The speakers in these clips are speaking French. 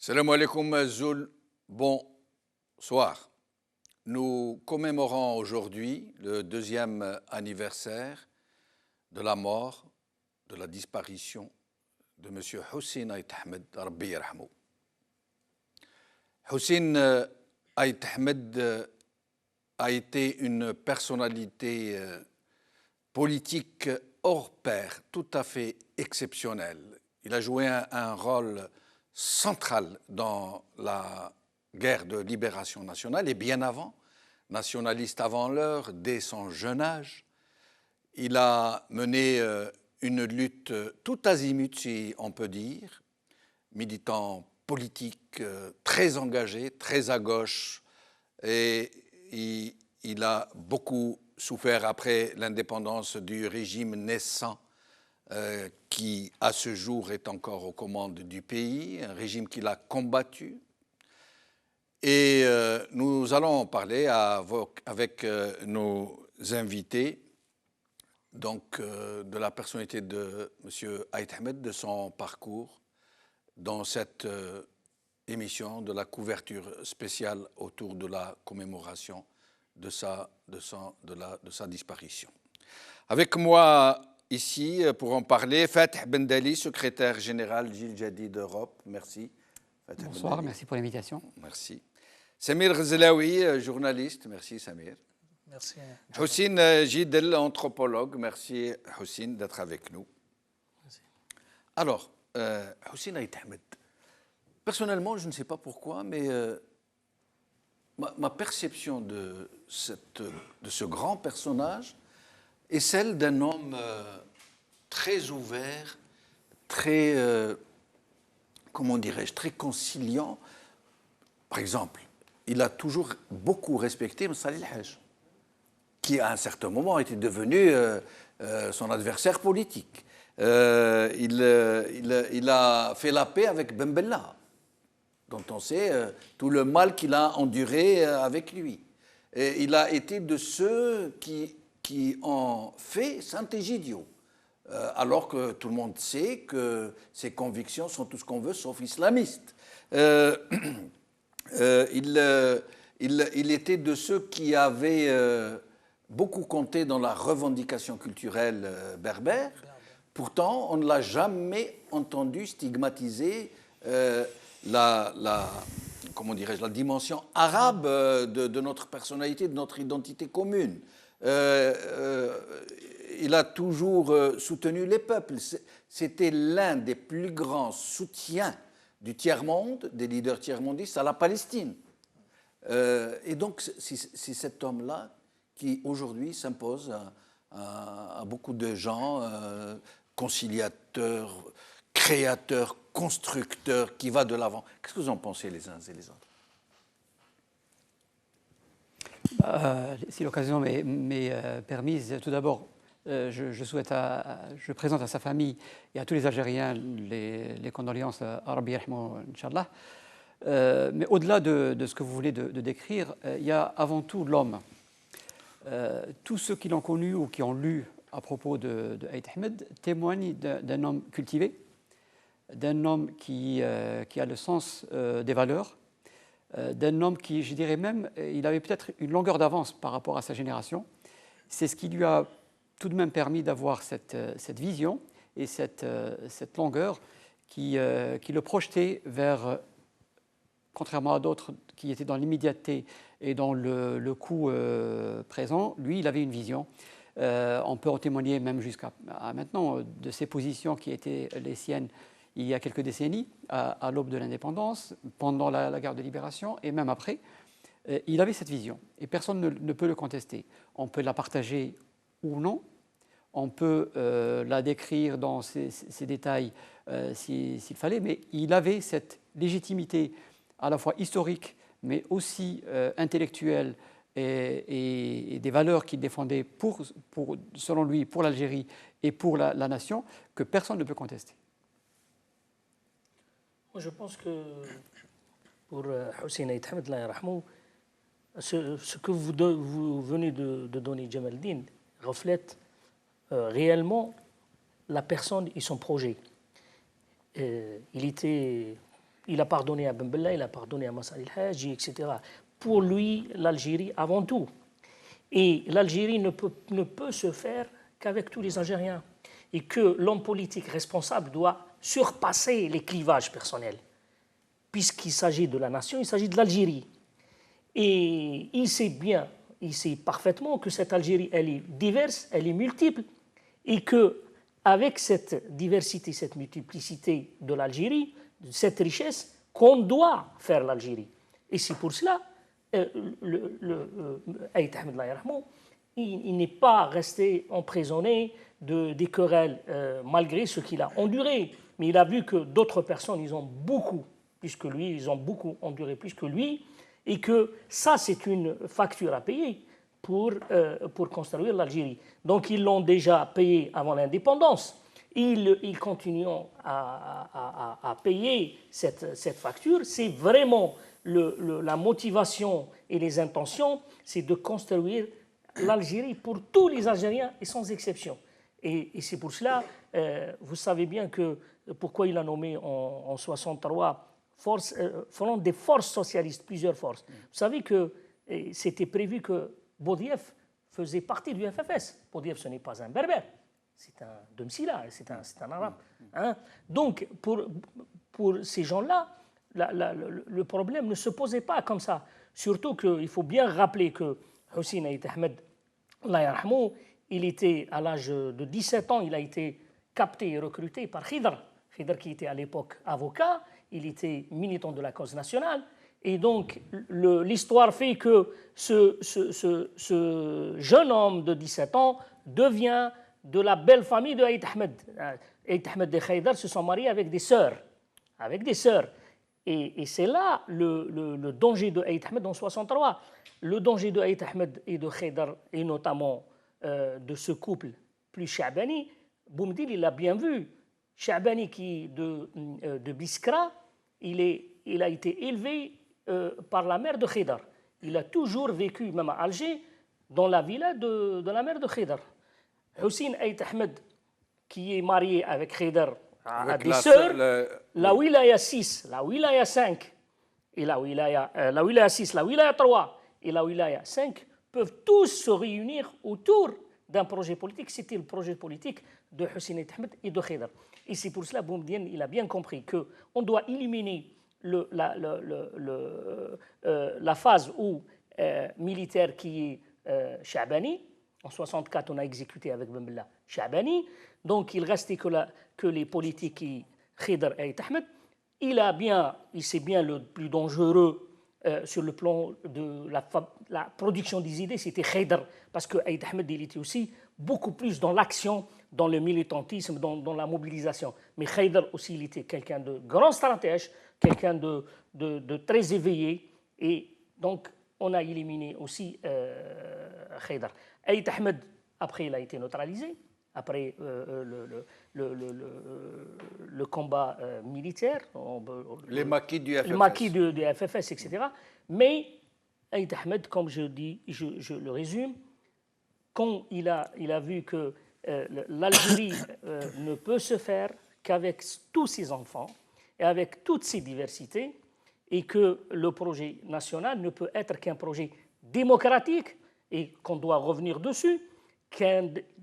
Salam alaikum Zoul, bonsoir. Nous commémorons aujourd'hui le deuxième anniversaire de la mort, de la disparition de M. Hussein Ait Ahmed, Rabbi yarhamou. Hussein Ait Ahmed a été une personnalité politique hors pair, tout à fait exceptionnelle. Il a joué un rôle central dans la guerre de libération nationale et bien avant, nationaliste avant l'heure, dès son jeune âge. Il a mené une lutte tout azimut, si on peut dire, militant politique très engagé, très à gauche, et il a beaucoup souffert après l'indépendance du régime naissant qui, à ce jour, est encore aux commandes du pays, un régime qu'il a combattu. Et nous allons parler avec nos invités donc, de la personnalité de M. Ait Ahmed, de son parcours, dans cette émission de la couverture spéciale autour de la commémoration de sa disparition. Avec moi ici, pour en parler, Fatih Bendali, secrétaire général Jil Jadid d'Europe. Merci. Fatih Bonsoir, Bendali. Merci pour l'invitation. Merci. Samir Ghazlaoui, journaliste. Merci Samir. Merci. Hussein Jidel, anthropologue. Merci Hussein d'être avec nous. Merci. Alors, Hussein Ait Ahmed, personnellement, je ne sais pas pourquoi, mais ma perception de ce grand personnage est celle d'un homme très ouvert, très, comment dirais-je, très conciliant. Par exemple, il a toujours beaucoup respecté Msalih El-Haj, qui à un certain moment était devenu son adversaire politique. Il a fait la paix avec Ben Bella, dont on sait tout le mal qu'il a enduré avec lui. Et il a été de ceux qui ont fait Saint-Égidio, alors que tout le monde sait que ses convictions sont tout ce qu'on veut, sauf islamistes. Il était de ceux qui avaient beaucoup compté dans la revendication culturelle berbère. Pourtant, on ne l'a jamais entendu stigmatiser comment dirais-je, la dimension arabe de notre personnalité, de notre identité commune. Il a toujours soutenu les peuples. C'était l'un des plus grands soutiens du tiers-monde, des leaders tiers-mondistes à la Palestine. Et donc, c'est cet homme-là qui, aujourd'hui, s'impose à beaucoup de gens, conciliateurs, créateurs, constructeurs, qui va de l'avant. Qu'est-ce que vous en pensez les uns et les autres? Si l'occasion m'est permise, tout d'abord, je présente à sa famille et à tous les Algériens les condoléances à Rabbi yarhamou, Inch'Allah. Mais au-delà de ce que vous venez de décrire, il y a avant tout l'homme. Tous ceux qui l'ont connu ou qui ont lu à propos de Ait Ahmed témoignent d'un homme cultivé, d'un homme qui a le sens des valeurs, d'un homme qui, je dirais même, il avait peut-être une longueur d'avance par rapport à sa génération. C'est ce qui lui a tout de même permis d'avoir cette vision et cette longueur qui le projetait vers, contrairement à d'autres qui étaient dans l'immédiateté et dans le coup présent, lui, il avait une vision. On peut en témoigner même jusqu'à maintenant de ses positions qui étaient les siennes il y a quelques décennies, à l'aube de l'indépendance, pendant la guerre de libération et même après. Il avait cette vision et personne ne peut le contester. On peut la partager ou non, on peut la décrire dans ses détails s'il fallait, mais il avait cette légitimité à la fois historique, mais aussi intellectuelle et des valeurs qu'il défendait selon lui, pour l'Algérie et pour la nation, que personne ne peut contester. Je pense que pour Hussein Ait Ahmed, Allah yarhamou, ce que vous venez de donner, Jamaldine, reflète réellement la personne et son projet. Il était Il a pardonné à Ben Bella, il a pardonné à Massali El-Haji, etc. Pour lui, l'Algérie avant tout. Et l'Algérie ne peut se faire qu'avec tous les Algériens. Et que l'homme politique responsable doit surpasser les clivages personnels. Puisqu'il s'agit de la nation, il s'agit de l'Algérie. Et il sait parfaitement que cette Algérie, elle est diverse, elle est multiple, et qu'avec cette diversité, cette multiplicité de l'Algérie, cette richesse, qu'on doit faire l'Algérie. Et c'est pour cela, Aït Ahmed il n'est pas resté emprisonné des querelles malgré ce qu'il a enduré. Mais il a vu que d'autres personnes, ils ont beaucoup enduré plus que lui, et que ça, c'est une facture à payer pour construire l'Algérie. Donc, ils l'ont déjà payé avant l'indépendance. Ils continuent à payer cette facture. C'est vraiment la motivation et les intentions, c'est de construire l'Algérie pour tous les Algériens et sans exception. Et c'est pour cela, vous savez bien pourquoi il a nommé en 63 Front des forces socialistes, plusieurs forces. Vous savez que c'était prévu que Boudiaf faisait partie du FFS. Boudiaf, ce n'est pas un berbère, c'est un Demsila, c'est un arabe. Hein? Donc, pour ces gens-là, le problème ne se posait pas comme ça. Surtout qu'il faut bien rappeler que Hussein Aït Ahmed, il était à l'âge de 17 ans, il a été capté et recruté par Khidr. Khidr qui était à l'époque avocat, il était militant de la cause nationale. Et donc, l'histoire fait que ce jeune homme de 17 ans devient de la belle famille de Aït Ahmed. Aït Ahmed et Khidr se sont mariés avec des sœurs. Et c'est là le danger de Aït Ahmed en 63. Le danger de Aït Ahmed et de Khidr, et notamment de ce couple plus Cha'bani, Boumdil, il l'a bien vu. Cha'bani qui de Biskra, il a été élevé par la mère de Khidr. Il a toujours vécu, même à Alger, dans la villa de la mère de Khidr. Hussein Aït Ahmed, qui est marié avec Khidr à des sœurs, la wilaya 6, la wilaya 5, et la wilaya 6, la wilaya 3 et la wilaya 5 peuvent tous se réunir autour d'un projet politique. C'était le projet politique de Hussein Aït Ahmed et de Khidr. Et c'est pour cela, Boumediene, il a bien compris qu'on doit éliminer la phase militaire qui est Cha'bani. En 64, on a exécuté avec Ben Bella Cha'bani. Donc, il restait que les politiques qui Khidr et Aït Ahmed. C'est bien le plus dangereux sur le plan de la production des idées, c'était Khidr, parce que Aït Ahmed, il était aussi beaucoup plus dans l'action, dans le militantisme, dans la mobilisation. Mais Khidr aussi, il était quelqu'un de grand stratège, quelqu'un de très éveillé, et donc on a éliminé aussi Khidr. Aït Ahmed, après, il a été neutralisé, après le combat militaire, les maquis du FFS, le maquis du FFS, etc. Mais Aït Ahmed, comme je dis, je le résume, quand il a vu que l'Algérie ne peut se faire qu'avec tous ses enfants et avec toutes ses diversités, et que le projet national ne peut être qu'un projet démocratique, et qu'on doit revenir dessus,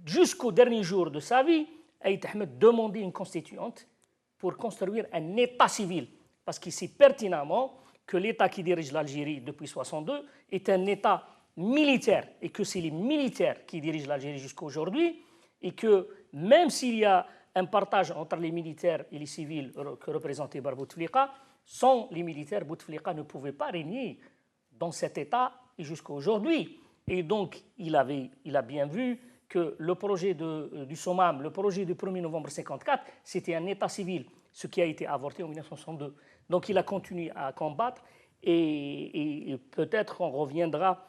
jusqu'au dernier jour de sa vie, Aït Ahmed demandait une constituante pour construire un État civil, parce qu'il sait pertinemment que l'État qui dirige l'Algérie depuis 1962 est un État militaire, et que c'est les militaires qui dirigent l'Algérie jusqu'à aujourd'hui, et que même s'il y a un partage entre les militaires et les civils que représentait Bouteflika, sans les militaires, Bouteflika ne pouvait pas régner dans cet État et jusqu'à aujourd'hui. Et donc, il a bien vu que le projet du SOMAM, le projet du 1er novembre 1954, c'était un État civil, ce qui a été avorté en 1962. Donc, il a continué à combattre, et peut-être on reviendra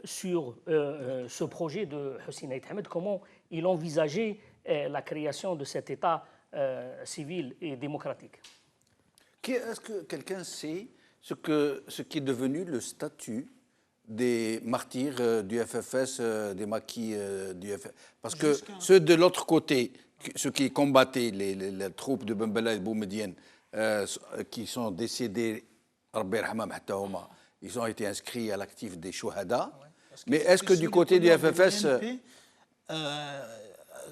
sur ce projet de Hussein Aït Ahmed, comment il envisageait la création de cet État civil et démocratique. Est-ce que quelqu'un sait ce qui est devenu le statut des martyrs du FFS, des maquis du FFS? Parce que ceux de l'autre côté, ceux qui combattaient les troupes de Ben Bella et Boumediene, qui sont décédés, ils ont été inscrits à l'actif des Chouhada. Mais est-ce que du côté du FFS...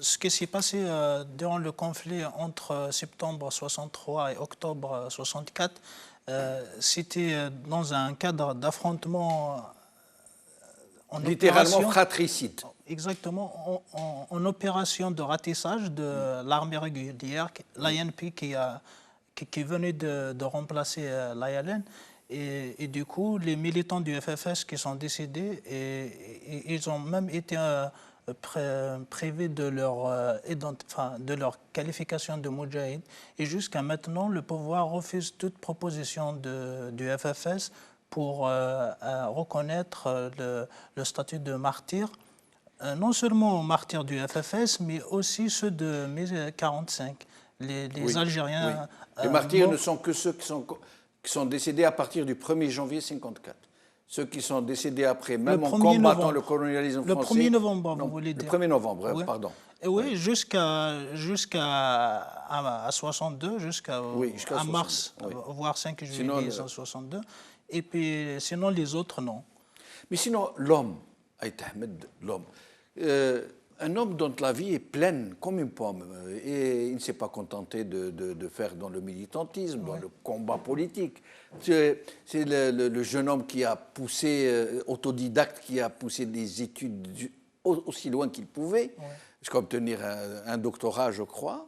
Ce qui s'est passé durant le conflit entre septembre 63 et octobre 64, c'était dans un cadre d'affrontement littéralement fratricide. Exactement, en opération de ratissage de l'armée régulière, l'INP qui venait de remplacer l'ILN. Et du coup, les militants du FFS qui sont décédés, ils ont même été privés de leur qualification de Moudjahid. Et jusqu'à maintenant, le pouvoir refuse toute proposition du FFS pour reconnaître le statut de martyr, non seulement martyrs du FFS, mais aussi ceux de mai 1945. Les Algériens... Oui. Les martyrs ne sont que ceux qui sont décédés à partir du 1er janvier 1954. Ceux qui sont décédés après, même en combattant le colonialisme français... Le 1er novembre, vous voulez dire. Le 1er novembre, oui. Pardon. Et oui, jusqu'à 62, jusqu'à mars, voire 5 juillet 1962. Et puis, sinon, les autres, non. Mais sinon, l'homme, Aït Ahmed, l'homme, un homme dont la vie est pleine comme une pomme, et il ne s'est pas contenté de faire dans le militantisme, dans le combat politique. C'est le jeune homme qui a poussé, autodidacte, qui a poussé des études aussi loin qu'il pouvait, jusqu'à obtenir un doctorat, je crois,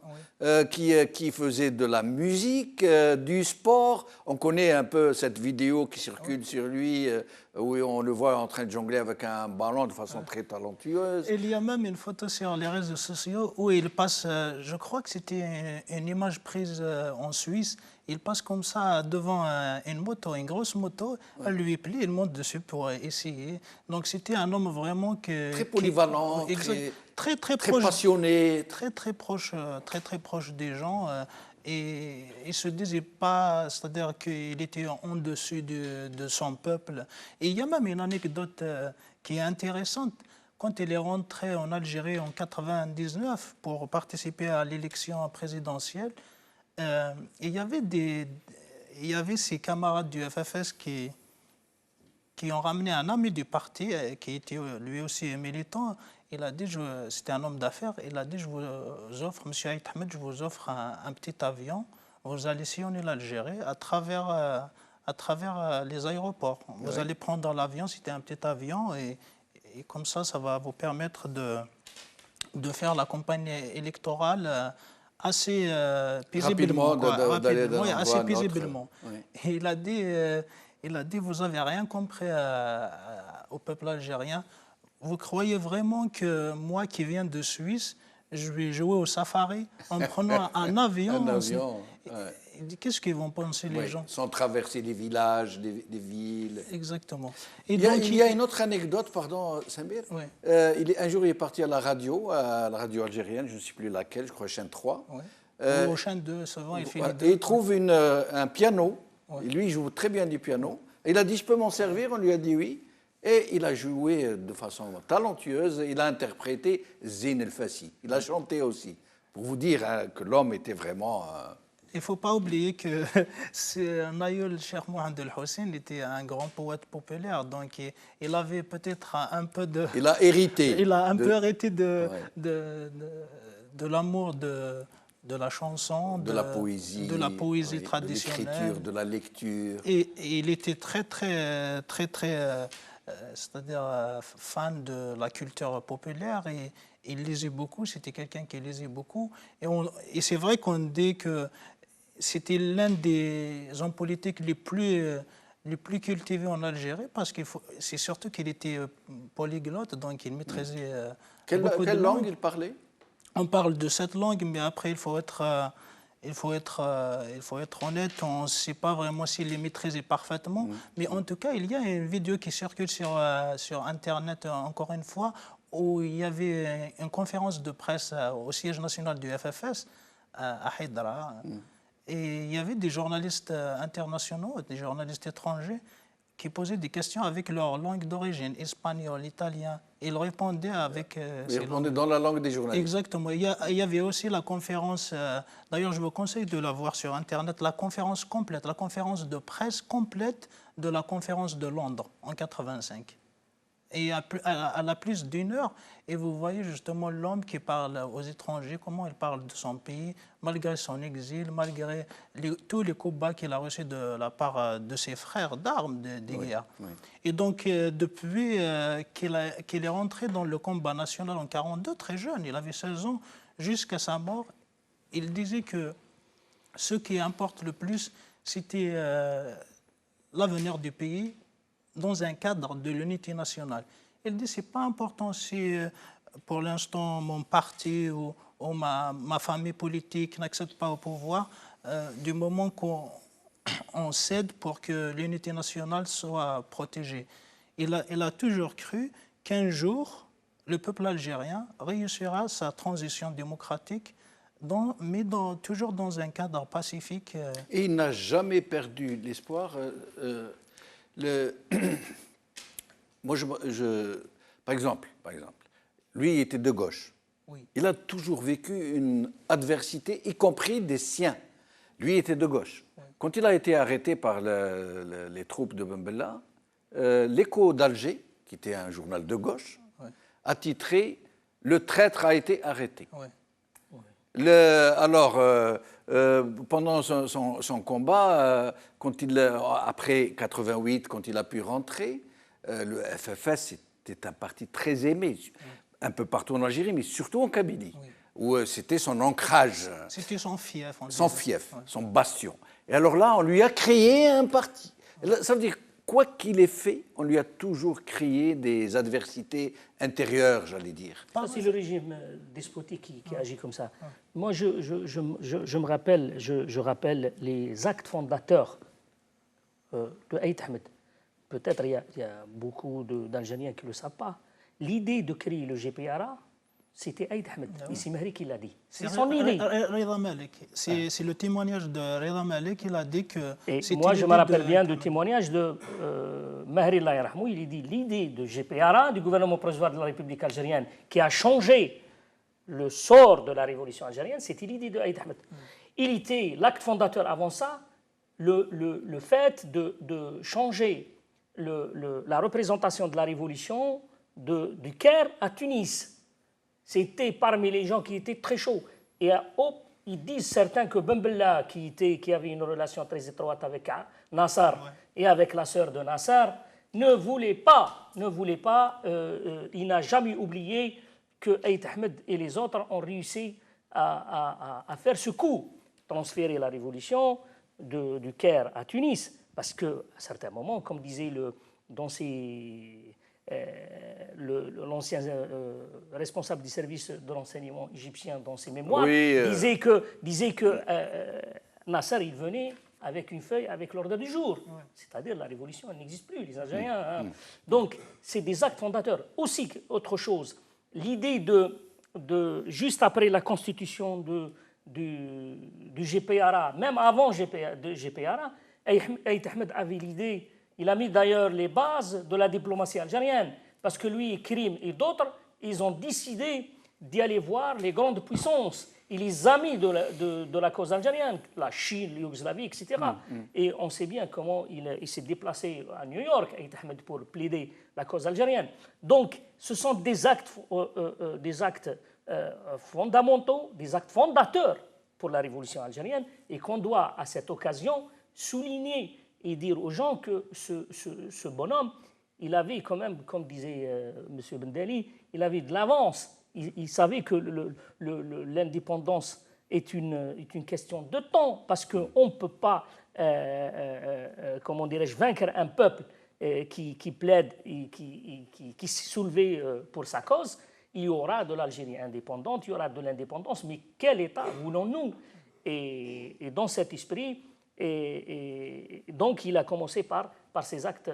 qui faisait de la musique, du sport. On connaît un peu cette vidéo qui circule sur lui, où on le voit en train de jongler avec un ballon de façon très talentueuse. Il y a même une photo sur les réseaux sociaux où il passe, je crois que c'était une image prise en Suisse, il passe comme ça devant une moto, une grosse moto, elle lui plaît, il monte dessus pour essayer. Donc c'était un homme vraiment très polyvalent, très proche, passionné, très proche des gens. Et il ne se disait pas, c'est-à-dire qu'il était en dessus de son peuple. Et il y a même une anecdote qui est intéressante. Quand il est rentré en Algérie en 1999 pour participer à l'élection présidentielle, il y avait ses camarades du FFS qui ont ramené un ami du parti, qui était lui aussi militant. Il a dit, c'était un homme d'affaires, il a dit, je vous offre, monsieur Aït Ahmed, je vous offre un petit avion, vous allez sillonner l'Algérie à travers les aéroports. Vous allez prendre l'avion, c'était un petit avion, et comme ça va vous permettre de faire la campagne électorale assez paisiblement. Assez paisiblement. Et il a dit, vous n'avez rien compris au peuple algérien. Vous croyez vraiment que moi qui viens de Suisse, je vais jouer au safari en prenant un avion? Il dit, qu'est-ce qu'ils vont penser les gens? Sans traverser les villages, les villes. Exactement. Et il y a une autre anecdote, pardon, Samir. Oui. Un jour, il est parti à la radio algérienne, je ne sais plus laquelle, je crois chaîne 3. Oui. Au chaîne 2, souvent, il fait les deux. Et il trouve un piano. Oui. Et lui, il joue très bien du piano. Et il a dit, je peux m'en servir? On lui a dit oui. Et il a joué de façon talentueuse. Il a interprété Zine El Fassi. Il a chanté aussi. Pour vous dire que l'homme était vraiment... Il ne faut pas oublier que Naïl Cheikh Mohamed El Hossein était un grand poète populaire. Donc il avait peut-être un peu de... Il a hérité. Il a un peu hérité de l'amour de la chanson, de la poésie traditionnelle, de l'écriture, de la lecture. Et il était très, c'est-à-dire fan de la culture populaire, et il lisait beaucoup, c'était quelqu'un qui lisait beaucoup. Et c'est vrai qu'on dit que c'était l'un des hommes politiques les plus cultivés en Algérie, parce que c'est surtout qu'il était polyglotte, donc il maîtrisait quelle langue il parlait? On parle de cette langue, mais après il faut être honnête, on ne sait pas vraiment s'il les maîtrisait parfaitement. Mais en tout cas, il y a une vidéo qui circule sur Internet, encore une fois, où il y avait une conférence de presse au siège national du FFS, à Haïdra. Et il y avait des journalistes internationaux, des journalistes étrangers. qui posaient des questions avec leur langue d'origine, espagnol, italien. Ils répondaient avec Ils répondaient dans la langue des journalistes. Exactement. Il y avait aussi la conférence, d'ailleurs je vous conseille de la voir sur Internet, la conférence complète, la conférence de presse complète de la conférence de Londres en 85. Et elle a plus d'une heure, et vous voyez justement l'homme qui parle aux étrangers, comment il parle de son pays, malgré son exil, malgré tous les coups bas qu'il a reçus de la part de ses frères d'armes des guerres. Oui. Et donc, depuis qu'il est rentré dans le combat national en 1942, très jeune, il avait 16 ans, jusqu'à sa mort, il disait que ce qui importe le plus, c'était l'avenir du pays, dans un cadre de l'unité nationale. Il dit que ce n'est pas important si, pour l'instant, mon parti ou ma famille politique n'accède pas au pouvoir, du moment qu'on cède pour que l'unité nationale soit protégée. Il a toujours cru qu'un jour, le peuple algérien réussira sa transition démocratique, mais toujours dans un cadre pacifique. Et il n'a jamais perdu l'espoir. Moi, par exemple, lui il était de gauche. Oui. Il a toujours vécu une adversité, y compris des siens. Lui était de gauche. Oui. Quand il a été arrêté par les troupes de Ben Bella, l'Écho d'Alger, qui était un journal de gauche, oui, a titré « Le traître a été arrêté ». Oui. Pendant son combat, après 88, quand il a pu rentrer, le FFS était un parti très aimé, un peu partout en Algérie, mais surtout en Kabylie, où c'était son ancrage. C'était son fief. Son fief, son bastion. Et alors là, on lui a créé un parti. Ça veut dire, quoi qu'il ait fait, on lui a toujours créé des adversités intérieures, j'allais dire. C'est le régime despotique qui agit comme ça. Moi, je me rappelle, je rappelle les actes fondateurs de Aït Ahmed. Peut-être il y a beaucoup d'Algériens qui ne le savent pas. L'idée de créer le GPRA, c'était Aït Ahmed, ici Mahri qui l'a dit. C'est son idée. Reda Malek. C'est le témoignage de Reda Malek qui a dit que... Et moi, je me rappelle bien du témoignage de Mahri Allah Yarahmou. Il dit l'idée de GPRA, du gouvernement provisoire de la République algérienne, qui a changé le sort de la révolution algérienne, c'était l'idée de Aït Ahmed. Il était l'acte fondateur avant ça, le fait de changer la représentation de la révolution du Caire à Tunis. C'était parmi les gens qui étaient très chauds. Et ils disent certains que Ben Bella, qui avait une relation très étroite avec Nasser et avec la sœur de Nasser, ne voulait pas, il n'a jamais oublié que Aït Ahmed et les autres ont réussi à faire ce coup, transférer la révolution du Caire à Tunis. Parce qu'à certains moments, comme disait l'ancien responsable du service de renseignement égyptien dans ses mémoires, disait que Nasser, il venait avec une feuille avec l'ordre du jour. C'est-à-dire la révolution, elle n'existe plus, les Algériens. Donc, c'est des actes fondateurs. Aussi, autre chose, l'idée juste après la constitution du GPRA, même avant GPRA, Aït Ahmed avait l'idée, il a mis d'ailleurs les bases de la diplomatie algérienne, parce que lui, Krim et d'autres, ils ont décidé d'y aller voir les grandes puissances et les amis de la cause algérienne, la Chine, la Yougoslavie, etc. Et on sait bien comment il s'est déplacé à New York, Aït Ahmed, pour plaider la cause algérienne. Donc, ce sont des actes fondamentaux, des actes fondateurs pour la révolution algérienne, et qu'on doit, à cette occasion, souligner et dire aux gens que ce bonhomme, il avait quand même, comme disait M. Bendali, il avait de l'avance. Il savait que l'indépendance est une question de temps, parce qu'on ne peut pas, comment dirais-je, vaincre un peuple qui plaide et qui s'est soulevé pour sa cause. Il y aura de l'Algérie indépendante, il y aura de l'indépendance, mais quel État voulons-nous? Et dans cet esprit, et donc il a commencé par ces actes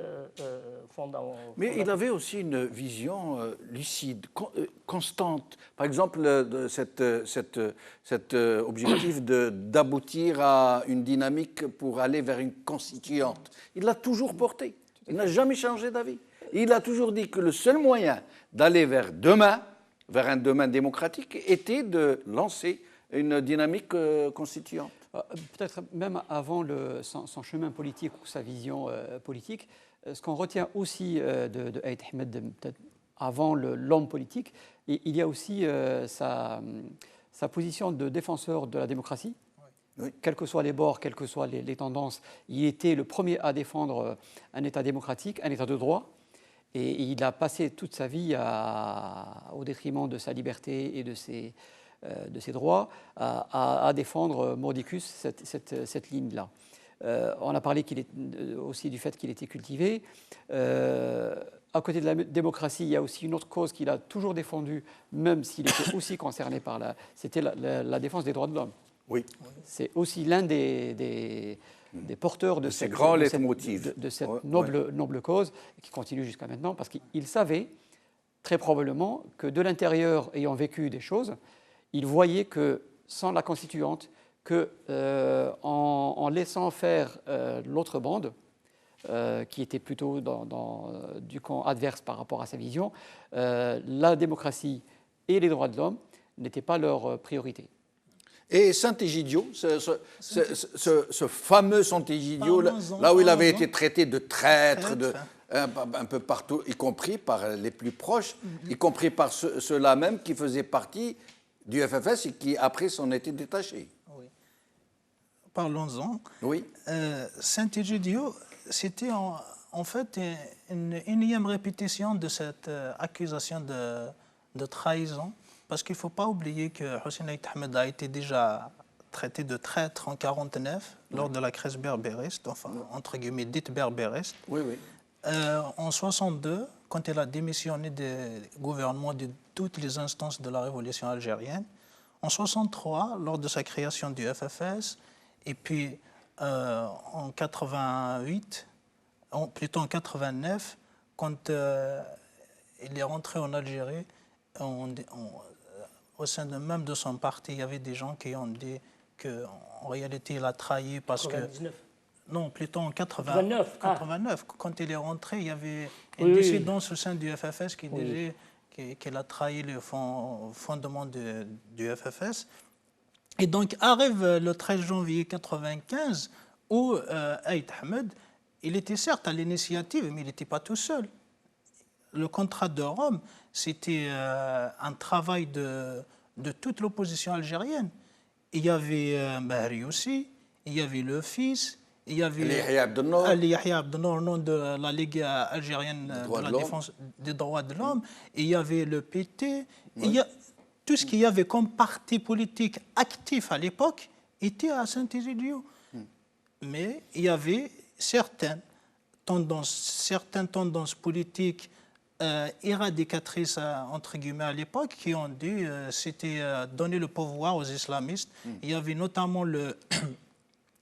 fondamentaux. Mais il avait aussi une vision lucide, constante. Par exemple, cet objectif d'aboutir à une dynamique pour aller vers une constituante. Il l'a toujours porté. Il n'a jamais changé d'avis. Il a toujours dit que le seul moyen d'aller vers un demain démocratique, était de lancer une dynamique constituante. Peut-être même avant son chemin politique ou sa vision politique, ce qu'on retient aussi de Aït Ahmed, peut-être avant l'homme politique, il y a aussi sa position de défenseur de la démocratie. Oui. Quels que soient les bords, quelles que soient les tendances, il était le premier à défendre un État démocratique, un État de droit. Et il a passé toute sa vie au détriment de sa liberté et de ses droits à défendre mordicus cette ligne-là. On a parlé aussi du fait qu'il était cultivé. À côté de la démocratie, il y a aussi une autre cause qu'il a toujours défendue, même s'il était aussi concerné par c'était la défense des droits de l'homme. Oui. C'est aussi l'un des porteurs de cette noble cause, qui continue jusqu'à maintenant, parce qu'il savait très probablement que de l'intérieur, ayant vécu des choses, il voyait que sans la constituante, en laissant faire l'autre bande, qui était plutôt du camp adverse par rapport à sa vision, la démocratie et les droits de l'homme n'étaient pas leur priorité. Et Sant'Egidio, ce fameux Sant'Egidio, là où il avait été traité de traître, un peu partout, y compris par les plus proches, y compris par ceux-là même qui faisaient partie du FFS et qui après s'en étaient détachés. Oui. Parlons-en. Oui. Sant'Egidio, c'était en fait une énième répétition de cette accusation de trahison. Parce qu'il ne faut pas oublier que Hussein Aït Ahmed a été déjà traité de traître en 1949 lors de la crise berbériste, enfin, entre guillemets, dite berbériste. Oui, oui. En 1962, quand il a démissionné du gouvernement de toutes les instances de la révolution algérienne, en 1963, lors de sa création du FFS, et puis en 88, plutôt en 89, quand il est rentré en Algérie, au sein même de son parti, il y avait des gens qui ont dit qu'en réalité, il a trahi parce 99. que... Non, plutôt en 89. Quand il est rentré, il y avait une dissidence au sein du FFS qui disait qu'il a trahi le fondement du FFS. Et donc, arrive le 13 janvier 1995, où Aït Ahmed, il était certes à l'initiative, mais il n'était pas tout seul. Le contrat de Rome, c'était un travail de toute l'opposition algérienne. Il y avait Mahri aussi, il y avait le fils, il y avait Ali Yahya Abdenour, au nom de la Ligue algérienne de la défense des droits de l'homme, il y avait le PT, tout ce qu'il y avait comme parti politique actif à l'époque était à Sant'Egidio. Mais il y avait certaines tendances politiques éradicatrices, entre guillemets, à l'époque, qui ont dit c'était donner le pouvoir aux islamistes. Il y avait notamment le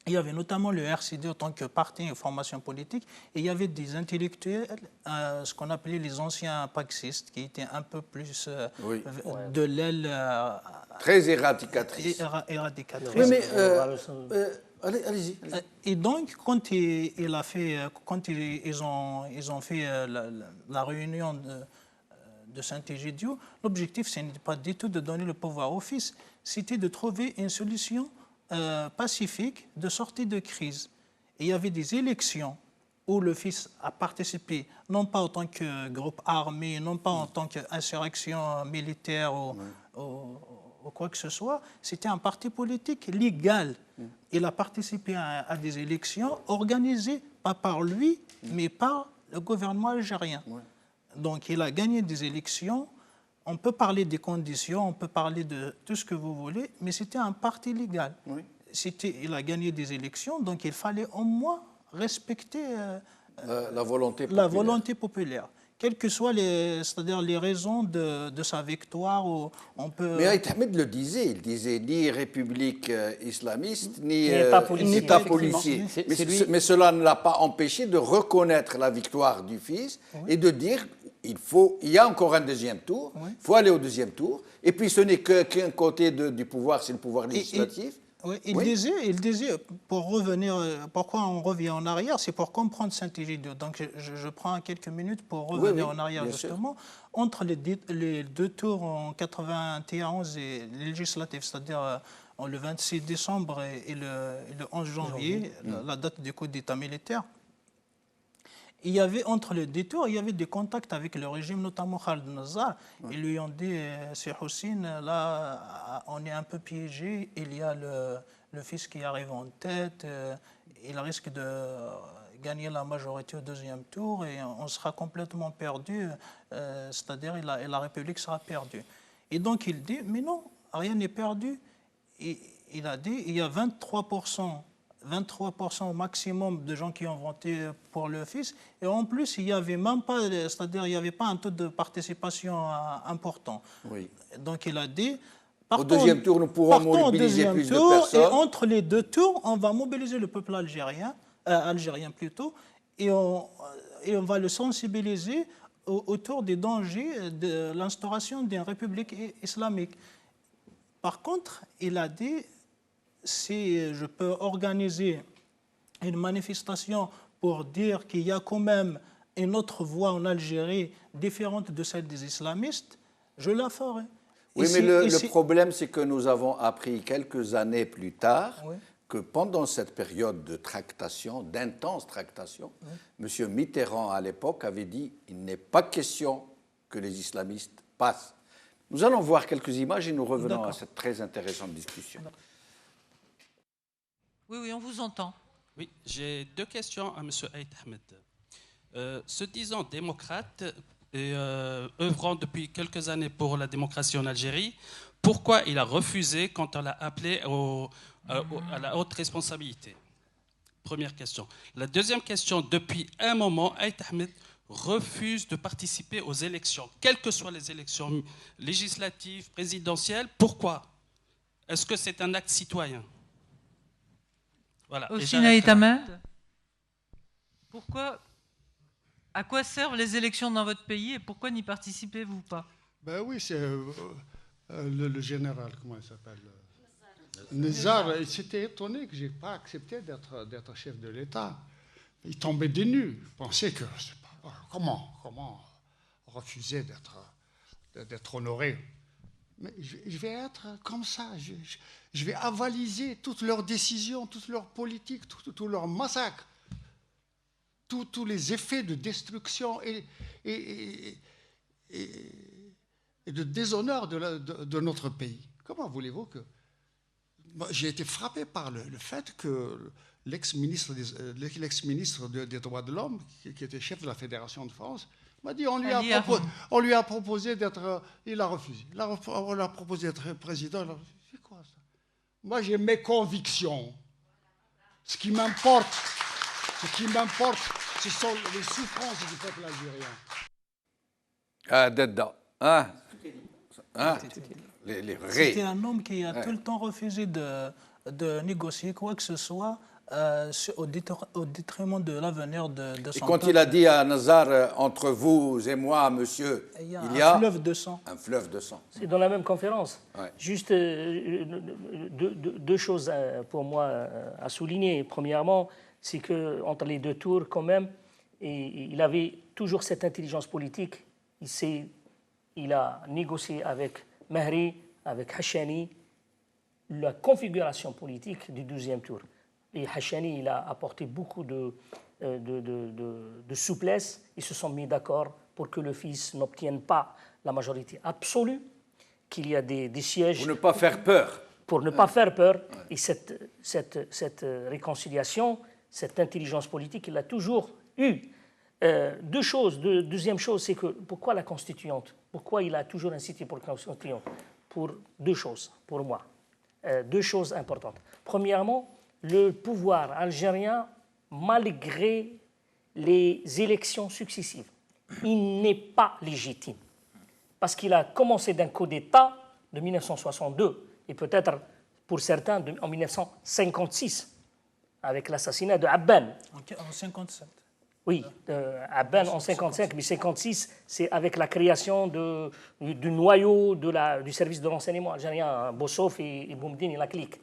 RCD en tant que parti et formation politique, et il y avait des intellectuels, ce qu'on appelait les anciens paxistes, qui étaient un peu plus de l'aile... très éradicatrice. Éradicatrice. Oui, mais allez-y. Et donc, quand ils ont fait la réunion de Sant'Egidio, l'objectif, ce n'était pas du tout de donner le pouvoir au fils, c'était de trouver une solution pacifique de sortie de crise. Et il y avait des élections où le fils a participé, non pas en tant que groupe armé, non pas en tant qu'insurrection militaire ou quoi que ce soit, c'était un parti politique légal. Il a participé à des élections organisées, pas par lui, mais par le gouvernement algérien. Donc il a gagné des élections. On peut parler des conditions, on peut parler de tout ce que vous voulez, mais c'était un parti légal. Il a gagné des élections, donc il fallait au moins respecter la volonté populaire. Quelles que soient les raisons de sa victoire. On peut... Mais Aït Ahmed le disait, il disait ni république islamiste, ni État policier. Mais cela ne l'a pas empêché de reconnaître la victoire du fils et de dire il y a encore un deuxième tour, il faut aller au deuxième tour, et puis ce n'est qu'un côté du pouvoir, c'est le pouvoir législatif. Oui, Oui. il disait, pour revenir, pourquoi on revient en arrière, c'est pour comprendre Saint-Égidio. Donc je prends quelques minutes pour Oui, revenir oui, en arrière bien sûr. justement. Entre les deux tours en 91 et les législatives, c'est-à-dire le 26 décembre et le 11 janvier, la date du coup d'État militaire, il y avait entre les deux tours, il y avait des contacts avec le régime, notamment Khaled Nazar. Ils lui ont dit, c'est Houssine, là, on est un peu piégé, il y a le fils qui arrive en tête, il risque de gagner la majorité au deuxième tour et on sera complètement perdu, c'est-à-dire la République sera perdue. Et donc il dit, mais non, rien n'est perdu. Il a dit, il y a 23% au maximum de gens qui ont voté pour le fils. Et en plus, il n'y avait même pas, c'est-à-dire il n'y avait pas un taux de participation important. Oui. Donc il a dit, Au deuxième tour, nous pourrons partons au mobiliser deuxième plus de tour, personnes. et entre les deux tours, on va mobiliser le peuple algérien plutôt, et on va le sensibiliser autour des dangers de l'instauration d'une république islamique. Par contre, il a dit, si je peux organiser une manifestation pour dire qu'il y a quand même une autre voie en Algérie différente de celle des islamistes, je la ferai. Oui, mais le problème, c'est que nous avons appris quelques années plus tard que pendant cette période de tractation, d'intense tractation, M. Mitterrand, à l'époque, avait dit « il n'est pas question que les islamistes passent ». Nous allons voir quelques images et nous revenons à cette très intéressante discussion. Oui, oui, on vous entend. Oui, j'ai deux questions à M. Aït Ahmed. Se disant démocrate et œuvrant depuis quelques années pour la démocratie en Algérie, pourquoi il a refusé quand on l'a appelé à la haute responsabilité? Première question. La deuxième question, depuis un moment, Aït Ahmed refuse de participer aux élections, quelles que soient les élections législatives, présidentielles. Pourquoi? Est-ce que c'est un acte citoyen? Voilà. Aussi Aït Ahmed, à quoi servent les élections dans votre pays et pourquoi n'y participez-vous pas? Ben oui, c'est le général, comment il s'appelle, Nezar. Il s'était étonné que je n'ai pas accepté d'être chef de l'État. Il tombait des nues. Il pensait que, comment refuser d'être honoré? Mais je vais être comme ça. Je vais avaliser toutes leurs décisions, toutes leurs politiques, tous leurs massacres, tous les effets de destruction et de déshonneur de notre pays. Comment voulez-vous que... J'ai été frappé par le fait que l'ex-ministre des droits de l'homme, qui était chef de la Fédération de France, m'a dit on lui a proposé d'être... Il a refusé. On lui a proposé d'être président. C'est quoi ça? Moi, j'ai mes convictions. Ce qui m'importe, ce sont les souffrances du peuple algérien. Ah, Dedda. Les vrais. C'était un homme qui a tout le temps refusé de négocier quoi que ce soit au détriment de l'avenir de son peuple. Et quand il a dit à Nazar, entre vous et moi, monsieur, il y a un fleuve de sang. Un fleuve de sang. C'est dans la même conférence. Ouais. Juste deux choses pour moi à souligner. Premièrement, c'est qu'entre les deux tours, quand même, il avait toujours cette intelligence politique. Il a négocié avec Mahri, avec Hachani, la configuration politique du 12e tour. Et Hachani, il a apporté beaucoup de souplesse. Ils se sont mis d'accord pour que le fils n'obtienne pas la majorité absolue, qu'il y a des sièges... Pour ne pas faire peur. Pour ne pas faire peur. Et cette réconciliation, cette intelligence politique, il l'a toujours eue. Deux choses. Deuxième chose, c'est que pourquoi la constituante? Pourquoi il a toujours incité pour la constituante? Pour deux choses, pour moi. Deux choses importantes. Premièrement, le pouvoir algérien, malgré les élections successives, il n'est pas légitime. Parce qu'il a commencé d'un coup d'État de 1962, et peut-être pour certains en 1956, avec l'assassinat de Abban. En 1957. Oui, Abban en 1955, mais 1956, c'est avec la création du noyau du service de renseignement algérien, Bossof et Boumdine et la clique.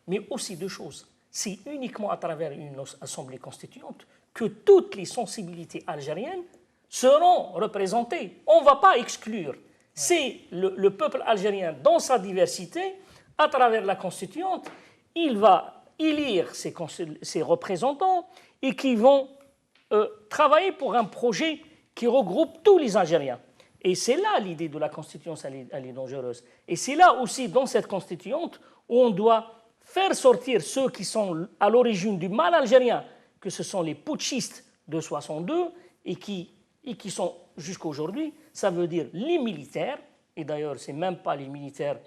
mais aussi deux choses. C'est uniquement à travers une assemblée constituante que toutes les sensibilités algériennes seront représentées. On ne va pas exclure. C'est le peuple algérien dans sa diversité, à travers la constituante, il va élire ses représentants et qui vont travailler pour un projet qui regroupe tous les Algériens. Et c'est là l'idée de la constituante, elle est dangereuse. Et c'est là aussi, dans cette constituante, où on doit faire sortir ceux qui sont à l'origine du mal algérien, que ce sont les putschistes de 62 et qui sont jusqu'à aujourd'hui, ça veut dire les militaires, et d'ailleurs ce n'est même pas les militaires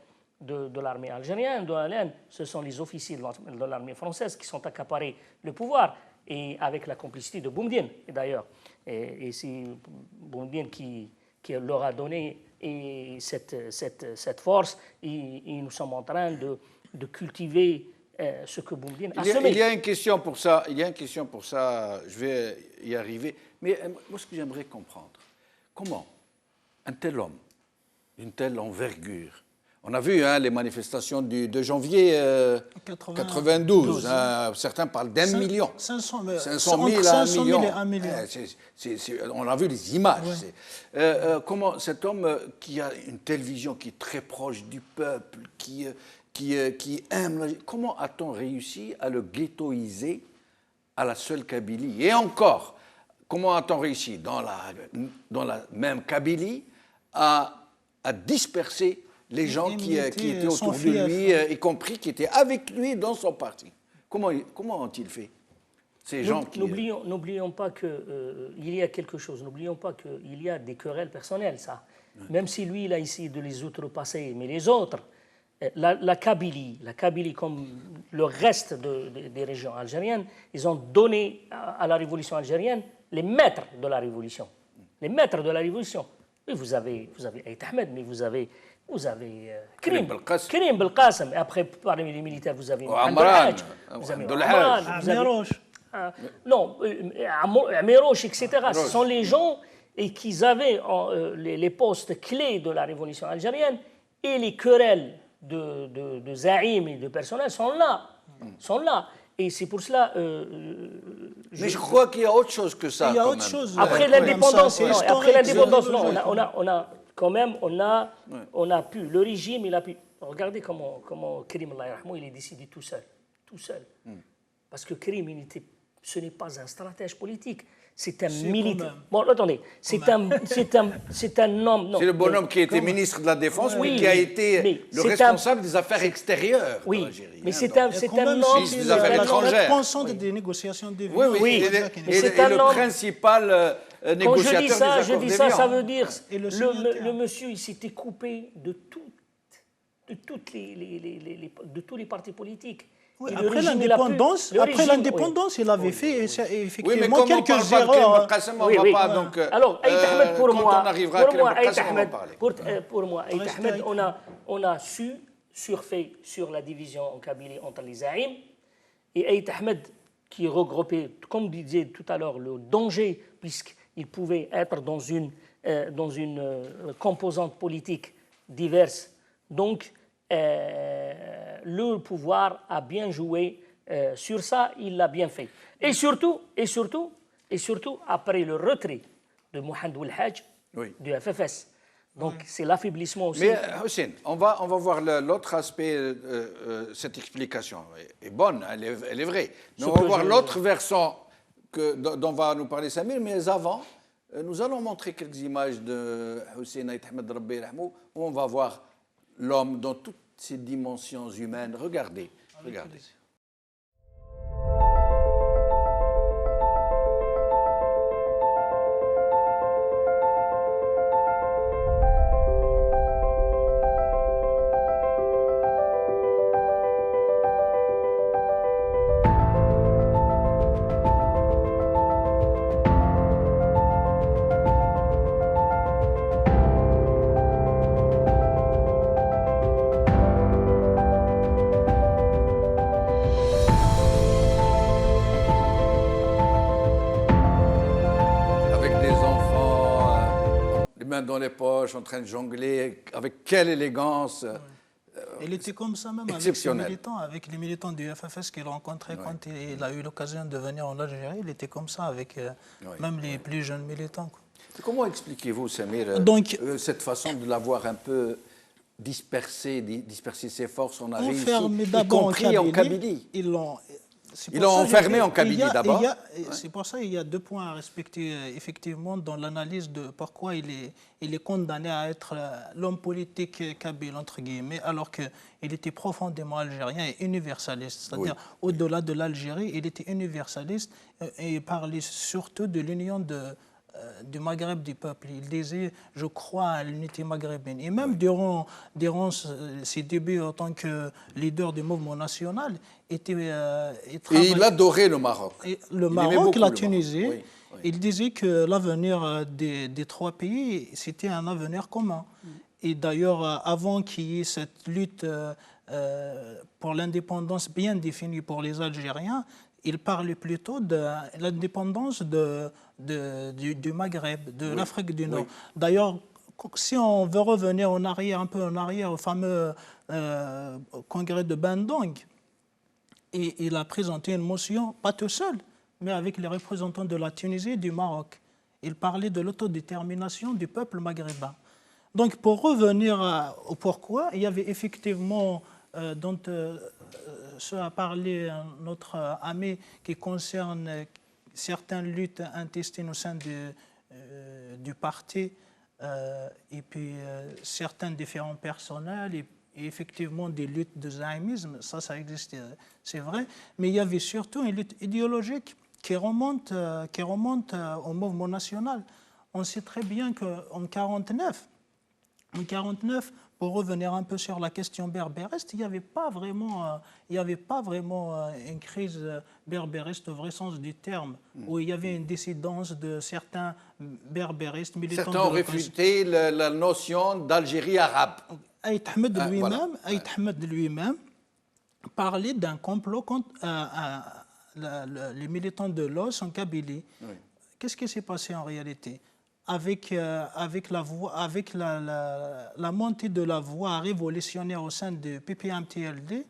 de l'armée algérienne, de l'ALN, ce sont les officiers de l'armée française qui sont accaparés le pouvoir, et avec la complicité de Boumedienne, et d'ailleurs. Et c'est Boumedienne qui leur a donné cette force, et nous sommes en train de cultiver ce que Boumedienne a semé. Il y a une question pour ça, je vais y arriver. Mais moi, ce que j'aimerais comprendre, comment un tel homme, d'une telle envergure, on a vu les manifestations du 2 janvier 92, certains parlent d'1 million. 500 000 à 1 million. Et 1 million. On a vu les images. Ouais. Comment cet homme qui a une telle vision, qui est très proche du peuple, qui aime, comment a-t-on réussi à le ghettoiser à la seule Kabylie? Et encore, comment a-t-on réussi dans la même Kabylie à disperser les gens qui étaient autour de lui, y compris qui étaient avec lui dans son parti? Comment ont-ils fait ces gens qui... N'oublions pas qu'il y a quelque chose, n'oublions pas qu'il y a des querelles personnelles, ça. Même si lui, il a essayé de les outrepasser, mais les autres, la Kabylie, comme le reste des régions algériennes, ils ont donné à la révolution algérienne les maîtres de la révolution. Les maîtres de la révolution. Oui, vous avez Aït Ahmed, mais vous avez Karim Belkacem. Et après, parmi les militaires, vous avez Amran, vous avez Amiroche. Non, Amiroche, etc. Ce sont les gens qui avaient les postes clés de la révolution algérienne, et les querelles de Zaïm et de personnel sont là. Et c'est pour cela... Mais je crois qu'il y a autre chose que ça. Il y a autre chose. Après l'indépendance, on a pu, le régime, il a pu... Regardez comment Karim, il est décidé tout seul. Parce que Karim, ce n'est pas un stratège politique. C'est un militaire. Bon, attendez, c'est un homme. C'est le bonhomme qui était ministre de la Défense, mais qui a été le responsable des affaires extérieures de l'Algérie. Mais c'est un homme des affaires étrangères. Responsable des négociations de Oui. Et le principal négociateur je dis ça, ça veut dire le monsieur, il s'était coupé de tous les partis politiques. Oui, après l'indépendance, il avait fait effectivement quelques erreurs. Alors, Aït Ahmed, pour moi, Aït Ahmed, on a surfé sur la division en Kabylie entre les Zaïm, et Aït Ahmed, qui regroupait, comme disait tout à l'heure, le danger, puisqu'il pouvait être dans une composante politique diverse. Donc, le pouvoir a bien joué sur ça, il l'a bien fait. Et surtout, après le retrait de Mohamed Ouelhadj du FFS. Donc, c'est l'affaiblissement aussi. Mais Hussein, on va voir l'autre aspect, cette explication est bonne, elle est vraie. Mais on va voir l'autre versant dont va nous parler Samir, mais avant, nous allons montrer quelques images de Hussein Aït Ahmed Rabbi Rahmou, où on va voir l'homme dans toutes ses dimensions humaines. Regardez. Dans les poches, en train de jongler, avec quelle élégance. Il était comme ça même exceptionnel. avec les militants du FFS qu'il rencontrait quand il a eu l'occasion de venir en Algérie. Il était comme ça avec même les plus jeunes militants. Quoi. Comment expliquez-vous, Samir, cette façon de l'avoir un peu disperser ses forces? On a réussi, y compris en Kabylie. Ils l'ont enfermé en Kabylie d'abord. C'est pour ça qu'il y a 2 points à respecter effectivement dans l'analyse de pourquoi il est condamné à être l'homme politique kabyle, entre guillemets, alors qu'il était profondément algérien et universaliste. C'est-à-dire, au-delà de l'Algérie, il était universaliste et il parlait surtout de l'union du Maghreb du peuple. Il disait, je crois à l'unité maghrébine. Et même durant ses débuts en tant que leader du mouvement national, et il adorait le Maroc. Le Maroc, la Tunisie, il disait que l'avenir des 3 pays, c'était un avenir commun. Et d'ailleurs, avant qu'il y ait cette lutte pour l'indépendance bien définie pour les Algériens, il parlait plutôt de l'indépendance du Maghreb, de l'Afrique du Nord. D'ailleurs, si on veut revenir un peu en arrière au fameux congrès de Bandung, et il a présenté une motion, pas tout seul, mais avec les représentants de la Tunisie et du Maroc. Il parlait de l'autodétermination du peuple maghrébin. Donc, pour revenir au pourquoi, il y avait effectivement, ce a parlé notre ami, qui concerne certaines luttes intestines au sein du parti, et puis certains différents personnels, et effectivement des luttes de zaïmisme, ça existe, c'est vrai, mais il y avait surtout une lutte idéologique qui remonte au mouvement national. On sait très bien qu'en 1949, pour revenir un peu sur la question berbériste, il n'y avait pas vraiment une crise berbériste au vrai sens du terme, où il y avait une dissidence de certains berbéristes militants. Certains ont réfuté la notion d'Algérie arabe. Aït Ahmed lui-même parlait d'un complot contre les militants de l'OS en Kabylie. Oui. Qu'est-ce qui s'est passé en réalité? Avec la montée de la voie révolutionnaire au sein de PPM-TLD,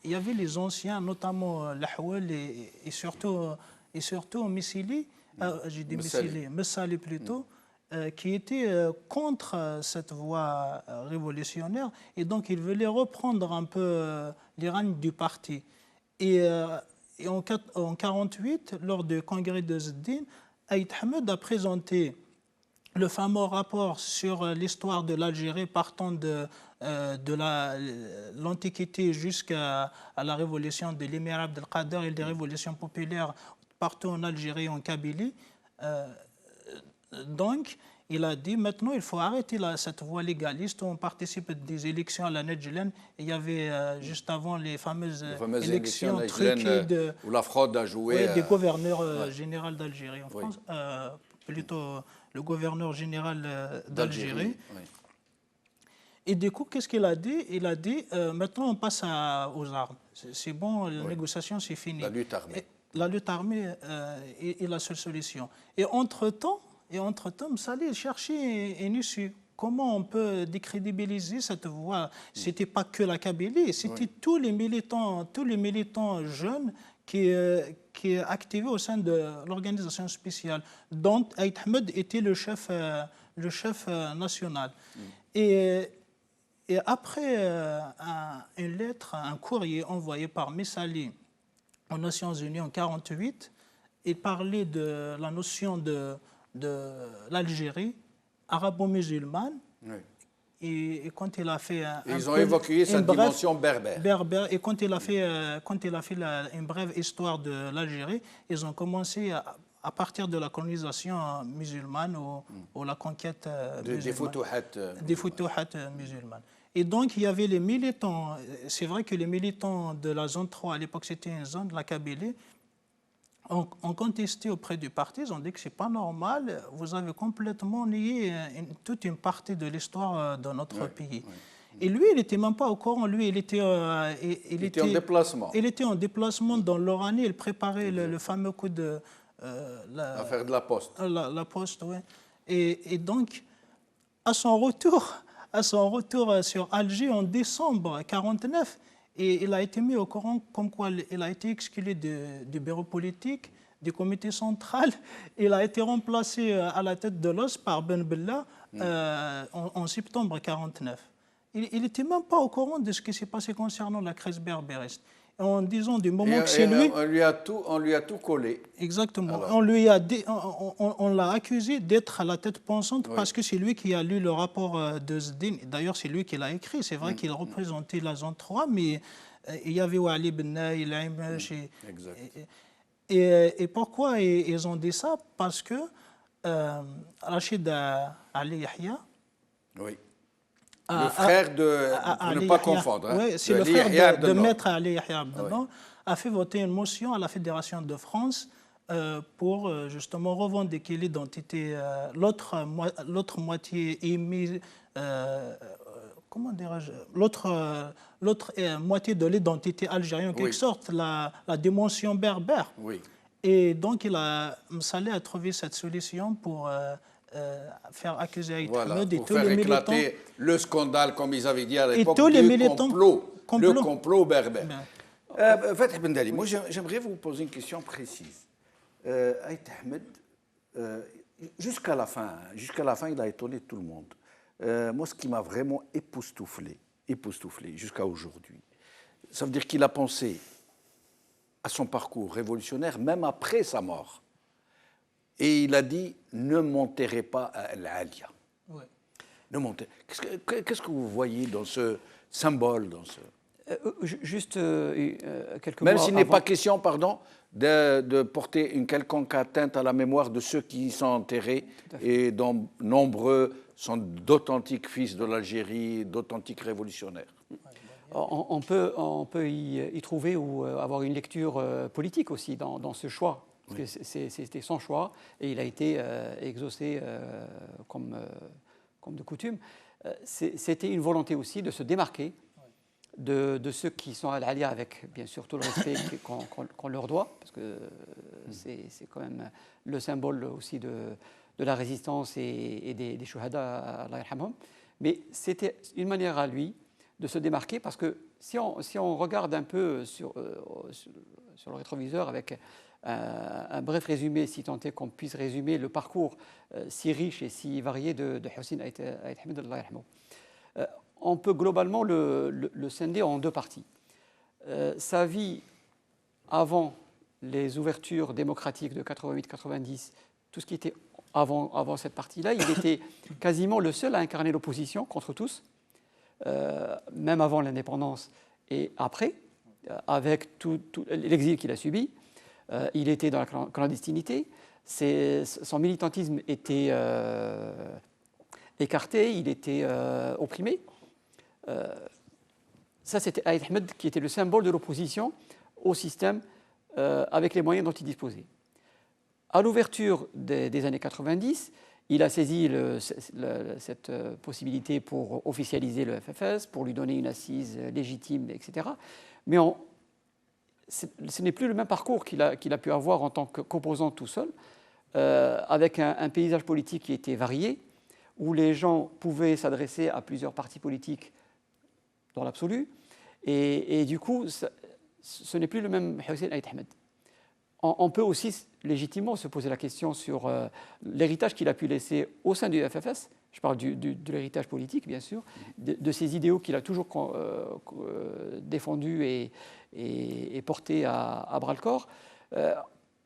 il y avait les anciens, notamment l'Ahwal et surtout Messali, Messali plutôt, qui étaient contre cette voie révolutionnaire, et donc ils voulaient reprendre un peu les rênes du parti. Et en 1948, lors du congrès de Zedine, Aït Ahmed a présenté le fameux rapport sur l'histoire de l'Algérie partant de l'Antiquité jusqu'à la révolution de l'émir Abdelkader et des révolutions populaires partout en Algérie et en Kabylie. Donc, il a dit maintenant il faut arrêter cette voie légaliste où on participe des élections à la Nedjlen. Il y avait juste avant les fameuses élections truquées où la fraude a joué. Des gouverneurs généraux d'Algérie en France, plutôt le gouverneur général d'Algérie. Oui. Et du coup, qu'est-ce qu'il a dit? Il a dit maintenant on passe aux armes. C'est bon, la négociation c'est fini. La lutte armée. La lutte armée est la seule solution. Et entre-temps, Messali cherchait une issue. Comment on peut décrédibiliser cette voie? C'était pas que la Kabylie, c'était tous les militants jeunes qui activaient au sein de l'organisation spéciale, dont Aït Ahmed était le chef national. Et après une lettre, un courrier envoyé par Messali aux Nations Unies en 1948, il parlait de la notion de l'Algérie arabo-musulmane. Oui. Et quand il a fait ils ont évoqué sa dimension berbère. Et quand il a fait une brève histoire de l'Algérie, ils ont commencé à partir de la colonisation musulmane ou la conquête des Futuhat musulmanes. Et donc il y avait les militants. C'est vrai que les militants de la zone 3 à l'époque, c'était une zone de la Kabylie. On contesté auprès du parti, ils ont dit que ce n'est pas normal, vous avez complètement nié toute une partie de l'histoire de notre pays. Oui. Et lui, il n'était même pas au courant, lui, il était en déplacement. Il était en déplacement dans l'Oranie, il préparait le fameux coup de... l'affaire de la Poste. La Poste, oui. Et donc, à son retour à son retour sur Alger en décembre 1949. Et il a été mis au courant comme quoi il a été exclu du bureau politique, du comité central. Il a été remplacé à la tête de l'os par Ben Bella en septembre 1949. Il n'était même pas au courant de ce qui s'est passé concernant la crise berbériste. En disant du moment que c'est lui... On lui a tout collé. Exactement. Alors. On l'a accusé d'être à la tête pensante parce que c'est lui qui a lu le rapport de Zdin. D'ailleurs, c'est lui qui l'a écrit. C'est vrai qu'il représentait la zone 3, mais il y avait Wali Ben Naïm. Et pourquoi ils ont dit ça? Parce que Rachid Ali Yahya... Oui. Le frère de... Pour ne pas confondre. Hein, oui, c'est le frère de Maître Ali Yahya Abdellah, a fait voter une motion à la Fédération de France pour justement revendiquer l'identité. L'autre moitié émise... comment dirais-je? L'autre moitié de l'identité algérienne, en quelque sorte, la dimension berbère. Oui. Et donc, Msaleh a trouvé cette solution pour... faire accuser Aït Ahmed et tous les militants. Faire éclater le scandale, comme ils avaient dit à l'époque, le complot berbère. Fatih Bendali, moi j'aimerais vous poser une question précise. Aït Ahmed, jusqu'à la fin, il a étonné tout le monde. Moi, ce qui m'a vraiment époustouflé jusqu'à aujourd'hui, ça veut dire qu'il a pensé à son parcours révolutionnaire, même après sa mort. Et il a dit, ne m'enterrez pas à Al-Alia. Ouais. Qu'est-ce que vous voyez dans ce symbole Juste quelques mots. Même s'il n'est pas question, de porter une quelconque atteinte à la mémoire de ceux qui y sont enterrés, et dont nombreux sont d'authentiques fils de l'Algérie, d'authentiques révolutionnaires. On peut y trouver ou avoir une lecture politique aussi dans ce choix. Parce que c'était son choix et il a été exaucé comme de coutume. C'était une volonté aussi de se démarquer de ceux qui sont à l'Alia avec, bien sûr, tout le respect qu'on leur doit, parce que c'est quand même le symbole aussi de la résistance et des shuhada, Allah yarhamhum. Mais c'était une manière à lui de se démarquer, parce que si on regarde un peu sur le rétroviseur avec un bref résumé, si tant est qu'on puisse résumer le parcours si riche et si varié de Hussein Aït Ahmed, Allah yarhamou. On peut globalement le scinder en deux parties. Sa vie avant les ouvertures démocratiques de 88-90, tout ce qui était avant cette partie-là, il était quasiment le seul à incarner l'opposition contre tous, même avant l'indépendance et après, avec tout l'exil qu'il a subi. Il était dans la clandestinité, son militantisme était écarté, il était opprimé. Ça, c'était Aït Ahmed qui était le symbole de l'opposition au système avec les moyens dont il disposait. À l'ouverture des années 90, il a saisi cette possibilité pour officialiser le FFS, pour lui donner une assise légitime, etc. Mais ce n'est plus le même parcours qu'il a pu avoir en tant qu'opposant tout seul, avec un paysage politique qui était varié, où les gens pouvaient s'adresser à plusieurs partis politiques dans l'absolu, et du coup, ce n'est plus le même Hussein Aït Ahmed. On peut aussi légitimement se poser la question sur l'héritage qu'il a pu laisser au sein du FFS. Je parle de l'héritage politique, bien sûr, de ces idéaux qu'il a toujours défendus et portés à bras-le-corps.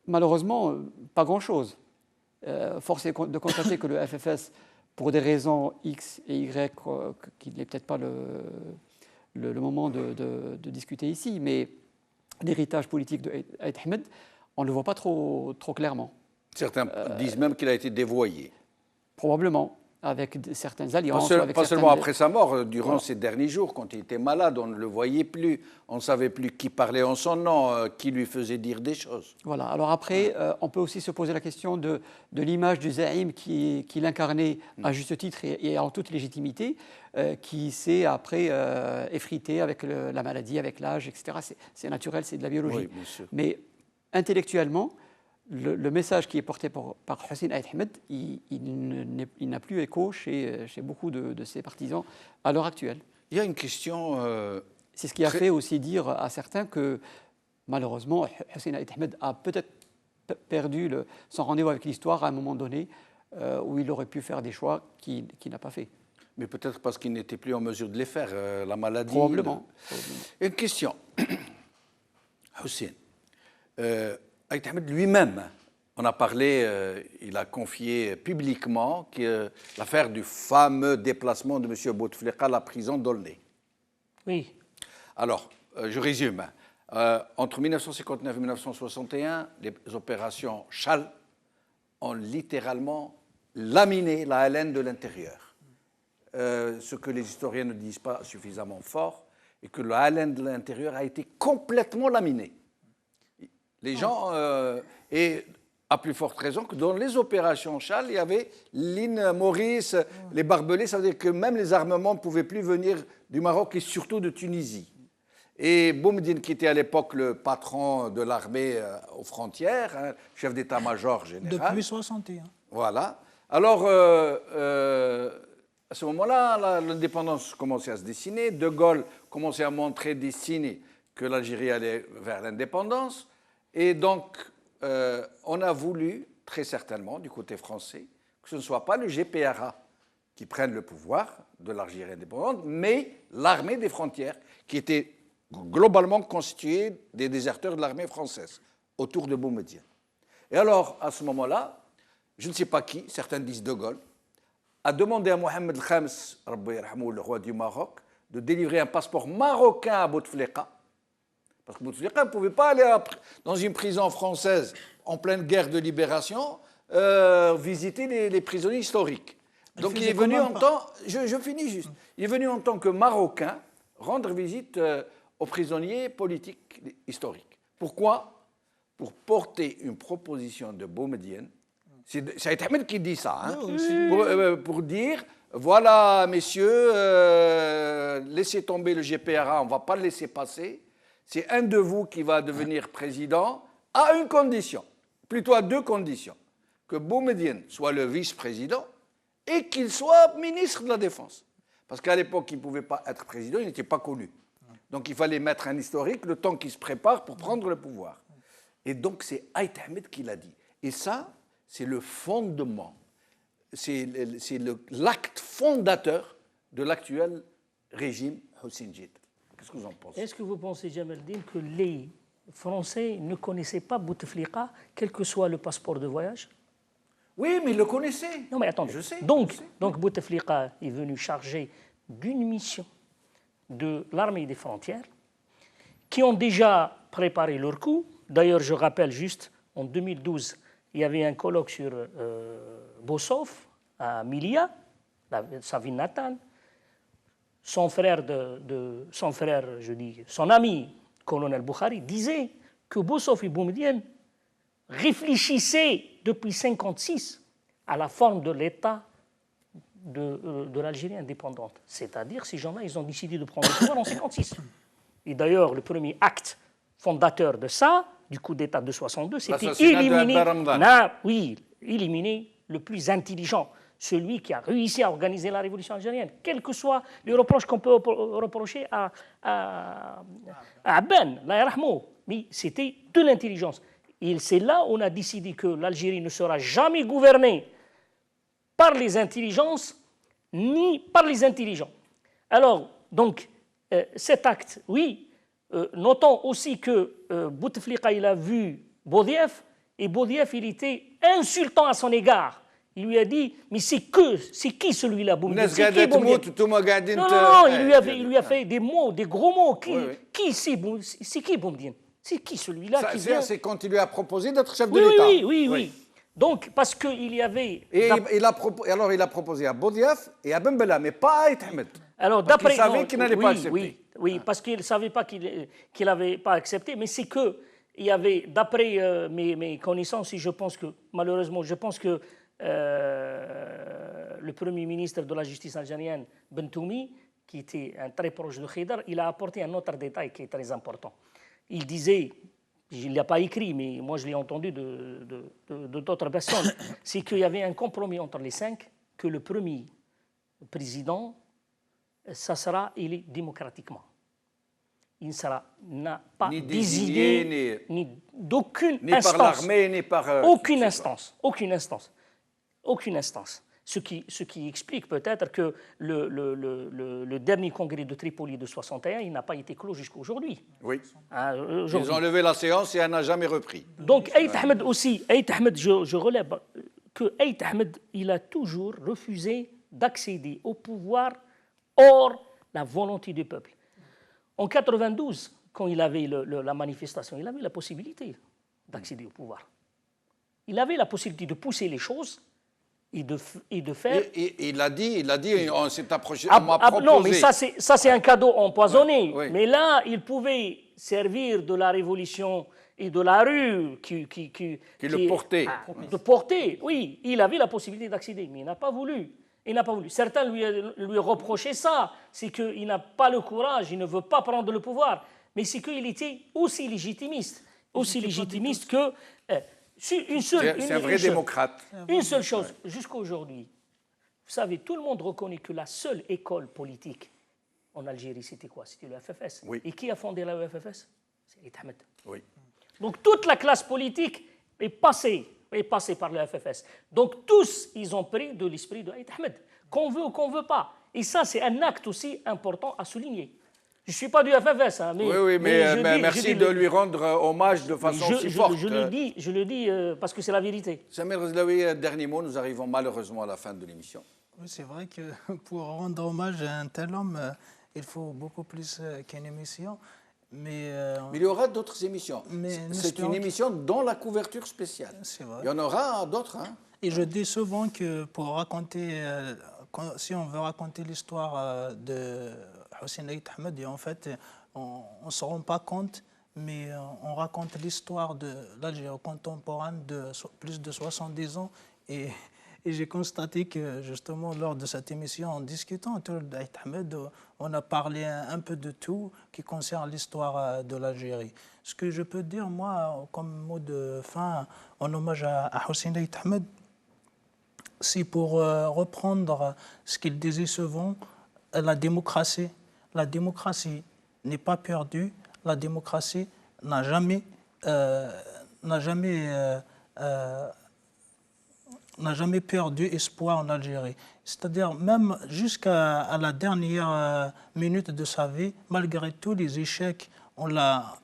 Malheureusement, pas grand-chose. Force est de constater que le FFS, pour des raisons X et Y, qui n'est peut-être pas le moment de discuter ici, mais l'héritage politique d'Aït Ahmed, on ne le voit pas trop clairement. Certains disent même qu'il a été dévoyé. Probablement, avec certaines alliances. Pas seulement après sa mort, durant ces derniers jours, quand il était malade, on ne le voyait plus. On ne savait plus qui parlait en son nom, qui lui faisait dire des choses. Voilà. Alors après, on peut aussi se poser la question de l'image du Zaïm qu'il incarnait à juste titre et en toute légitimité, qui s'est après effrité avec la maladie, avec l'âge, etc. C'est naturel, c'est de la biologie. Oui, bien sûr. Mais intellectuellement, le message qui est porté par Hussein Ait Ahmed, il n'a plus écho chez beaucoup de ses partisans à l'heure actuelle. Il y a une question... C'est ce qui a fait aussi dire à certains que, malheureusement, Hussein Ait Ahmed a peut-être perdu son rendez-vous avec l'histoire à un moment donné, où il aurait pu faire des choix qu'il n'a pas fait. Mais peut-être parce qu'il n'était plus en mesure de les faire, la maladie. Probablement. Une question. Hussein, Ait Ahmed lui-même, on a parlé, il a confié publiquement que l'affaire du fameux déplacement de M. Bouteflika à la prison d'Aulnay. Oui. Alors, je résume. Entre 1959 et 1961, les opérations Chal ont littéralement laminé la LN de l'intérieur. Ce que les historiens ne disent pas suffisamment fort, et que la LN de l'intérieur a été complètement laminée. Les gens, et à plus forte raison que dans les opérations Chal, il y avait l'île Maurice, les barbelés, ça veut dire que même les armements ne pouvaient plus venir du Maroc et surtout de Tunisie. Et Boumediene, qui était à l'époque le patron de l'armée aux frontières, hein, chef d'état-major général. Depuis 1961. Voilà. Alors, à ce moment-là, l'indépendance commençait à se dessiner. De Gaulle commençait à montrer des signes que l'Algérie allait vers l'indépendance. Et donc, on a voulu, très certainement, du côté français, que ce ne soit pas le GPRA qui prenne le pouvoir de l'Algérie indépendante, mais l'armée des frontières, qui était globalement constituée des déserteurs de l'armée française, autour de Boumediene. Et alors, à ce moment-là, je ne sais pas qui, certains disent De Gaulle, a demandé à Mohamed el-Khams, le roi du Maroc, de délivrer un passeport marocain à Bouteflika, parce que Bouteflika ne pouvait pas aller dans une prison française en pleine guerre de libération visiter les prisonniers historiques. Donc il est venu en tant... Je finis juste. Il est venu en tant que Marocain rendre visite aux prisonniers politiques historiques. Pourquoi? Pour porter une proposition de Boumediene. C'est Ait Ahmed qui dit ça, hein, pour dire, voilà, messieurs, laissez tomber le GPRA, on ne va pas le laisser passer. C'est un de vous qui va devenir président à une condition, plutôt à deux conditions. Que Boumediene soit le vice-président et qu'il soit ministre de la Défense. Parce qu'à l'époque, il ne pouvait pas être président, il n'était pas connu. Donc il fallait mettre un historique le temps qu'il se prépare pour prendre le pouvoir. Et donc c'est Ait Ahmed qui l'a dit. Et ça, c'est le fondement, c'est l'acte fondateur de l'actuel régime hussein-jite. Qu'est-ce que vous en pensez? Est-ce que vous pensez, Jamaldine, que les Français ne connaissaient pas Bouteflika, quel que soit le passeport de voyage? Oui, mais ils le connaissaient. Non, mais attendez. Je sais. Donc Bouteflika est venu chargé d'une mission de l'armée des frontières qui ont déjà préparé leur coup. D'ailleurs, je rappelle juste, en 2012, il y avait un colloque sur Bosov, à Milia, sa ville natale. Son frère, son ami, colonel Boukhari, disait que Bosov et Boumediene réfléchissaient depuis 1956 à la forme de l'État de l'Algérie indépendante. C'est-à-dire, ces gens-là, ils ont décidé de prendre le pouvoir en 1956. Et d'ailleurs, le premier acte fondateur de ça, du coup d'État de 62, c'était éliminer le plus intelligent, celui qui a réussi à organiser la révolution algérienne, quels que soient les reproches qu'on peut reprocher à Ben, la yarahmou. Mais c'était de l'intelligence. Et c'est là où on a décidé que l'Algérie ne sera jamais gouvernée par les intelligences ni par les intelligents. Alors, donc, cet acte, oui, notons aussi que Bouteflika, il a vu Boudiaf, et Boudiaf, il était insultant à son égard. Il lui a dit, mais c'est qui celui-là, Boumediene? Non, il lui a fait des mots, des gros mots. C'est qui Boumediene? C'est qui celui-là qui vient? C'est quand il lui a proposé d'être chef de l'État. Oui. Donc, parce qu'il y avait... Alors, il a proposé à Boudiaf et à Ben Bella, mais pas à Ait Ahmed. Alors, parce qu'il savait qu'il n'allait pas accepter. Oui, parce qu'il ne savait pas qu'il n'avait pas accepté, mais c'est que, il y avait, d'après mes connaissances, et je pense que, malheureusement, le premier ministre de la justice algérienne, Bentoumi, qui était un très proche de Khidr, il a apporté un autre détail qui est très important. Il disait, il ne l'a pas écrit, mais moi je l'ai entendu de d'autres personnes, c'est qu'il y avait un compromis entre les 5, que le premier président, ça sera élu démocratiquement. Il n'a pas ni désigné, ni d'aucune ni instance. par l'armée, ni par... aucune instance. Aucune instance. Aucune instance. Ce qui explique peut-être que le dernier congrès de Tripoli de 61, il n'a pas été clos jusqu'à aujourd'hui. Oui. Hein, Ils ont levé la séance et elle n'a jamais repris. Donc, Aït Ahmed aussi, Aït Ahmed, je relève que Aït Ahmed, il a toujours refusé d'accéder au pouvoir hors la volonté du peuple. En 92, quand il avait la manifestation, il avait la possibilité d'accéder au pouvoir. Il avait la possibilité de pousser les choses et de faire... Il a dit, on s'est approché, on m'a proposé... Non, mais ça c'est un cadeau empoisonné. Oui. Mais là, il pouvait servir de la révolution et de la rue qui le portait. De porter, oui. Il avait la possibilité d'accéder, mais il n'a pas voulu. Il n'a pas voulu. Certains lui reprochaient ça, c'est qu'il n'a pas le courage, il ne veut pas prendre le pouvoir. Mais c'est qu'il était aussi légitimiste que... C'est un vrai démocrate. Une seule chose, jusqu'à aujourd'hui, vous savez, tout le monde reconnaît que la seule école politique en Algérie, c'était quoi? C'était le FFS. Oui. Et qui a fondé la FFS? C'est Aït Ahmed. Oui. Donc toute la classe politique est passée par le FFS. Donc tous, ils ont pris de l'esprit de Aït Ahmed, qu'on veut ou qu'on ne veut pas. Et ça, c'est un acte aussi important à souligner. Je ne suis pas du FFS, hein, mais merci de lui rendre hommage de façon si forte. Je le dis parce que c'est la vérité. Samir Ghazlaoui, dernier mot, nous arrivons malheureusement à la fin de l'émission. Oui, c'est vrai que pour rendre hommage à un tel homme, il faut beaucoup plus qu'une émission. Mais il y aura d'autres émissions. C'est une émission dont la couverture spéciale. C'est vrai. Il y en aura d'autres. Hein. Et je dis souvent que pour raconter, si on veut raconter l'histoire de Hussein Aït Ahmed, en fait, on ne se rend pas compte, mais on raconte l'histoire de l'Algérie contemporaine de plus de 70 ans. Et j'ai constaté que, justement, lors de cette émission, en discutant autour d'Aït Ahmed, on a parlé un peu de tout qui concerne l'histoire de l'Algérie. Ce que je peux dire, moi, comme mot de fin, en hommage à Hussein Aït Ahmed, c'est pour reprendre ce qu'il disait souvent, la démocratie n'est pas perdue, la démocratie n'a jamais perdu espoir en Algérie. C'est-à-dire même jusqu'à la dernière minute de sa vie, malgré tous les échecs, on l'a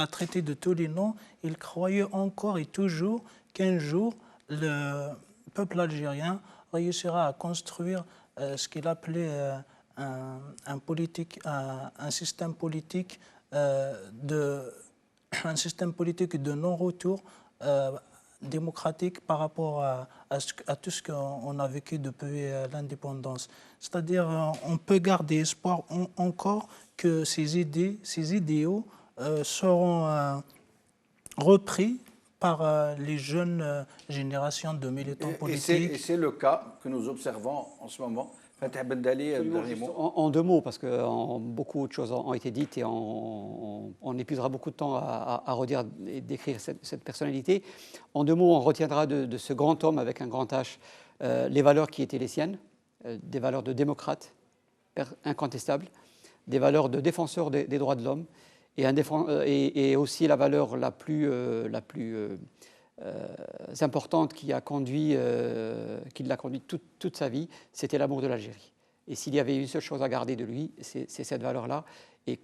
traité de tous les noms, il croyait encore et toujours qu'un jour, le peuple algérien réussira à construire ce qu'il appelait un système politique de non-retour démocratique par rapport à tout ce qu'on a vécu depuis l'indépendance. C'est-à-dire on peut garder espoir encore que ces idéaux seront repris par les jeunes générations de militants politiques. Et c'est le cas que nous observons en ce moment. Fatih Bendali, dernier mot. En deux mots, parce que beaucoup de choses ont été dites et on épuisera beaucoup de temps à redire et décrire cette personnalité. En deux mots, on retiendra de ce grand homme avec un grand H les valeurs qui étaient les siennes, des valeurs de démocrate incontestables, des valeurs de défenseur des droits de l'homme, et aussi la valeur la plus importante qui l'a conduit toute sa vie, c'était l'amour de l'Algérie. Et s'il y avait une seule chose à garder de lui, c'est cette valeur-là. Et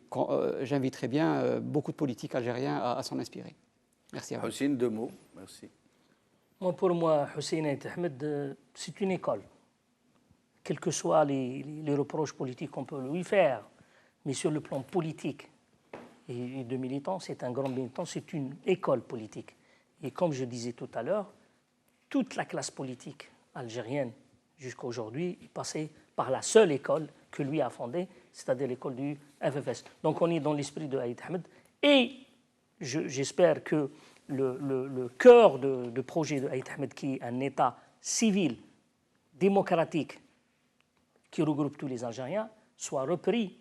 j'inviterais bien beaucoup de politiques algériens à s'en inspirer. Merci à vous. Hussein, deux mots. Merci. Pour moi, Hussein Aït Ahmed, c'est une école. Quels que soient les reproches politiques qu'on peut lui faire, mais sur le plan politique et de militant, c'est un grand militant, c'est une école politique. Et comme je disais tout à l'heure, toute la classe politique algérienne jusqu'à aujourd'hui est passée par la seule école que lui a fondée, c'est-à-dire l'école du FFS. Donc on est dans l'esprit de Aït Ahmed. Et j'espère que le cœur de projet de Aït Ahmed, qui est un État civil, démocratique, qui regroupe tous les Algériens, soit repris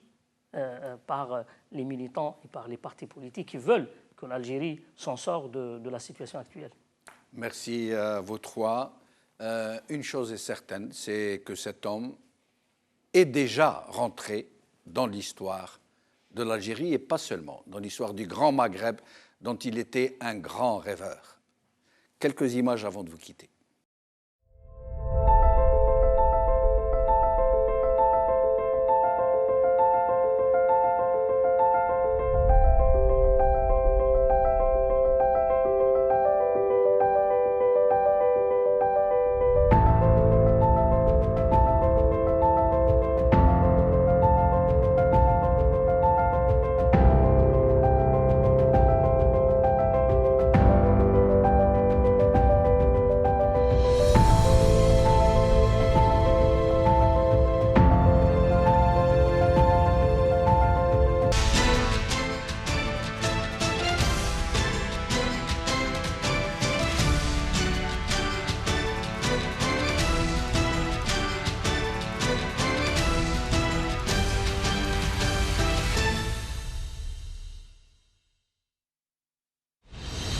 par les militants et par les partis politiques qui veulent que l'Algérie s'en sort de la situation actuelle. Merci à vous trois. Une chose est certaine, c'est que cet homme est déjà rentré dans l'histoire de l'Algérie et pas seulement, dans l'histoire du Grand Maghreb dont il était un grand rêveur. Quelques images avant de vous quitter.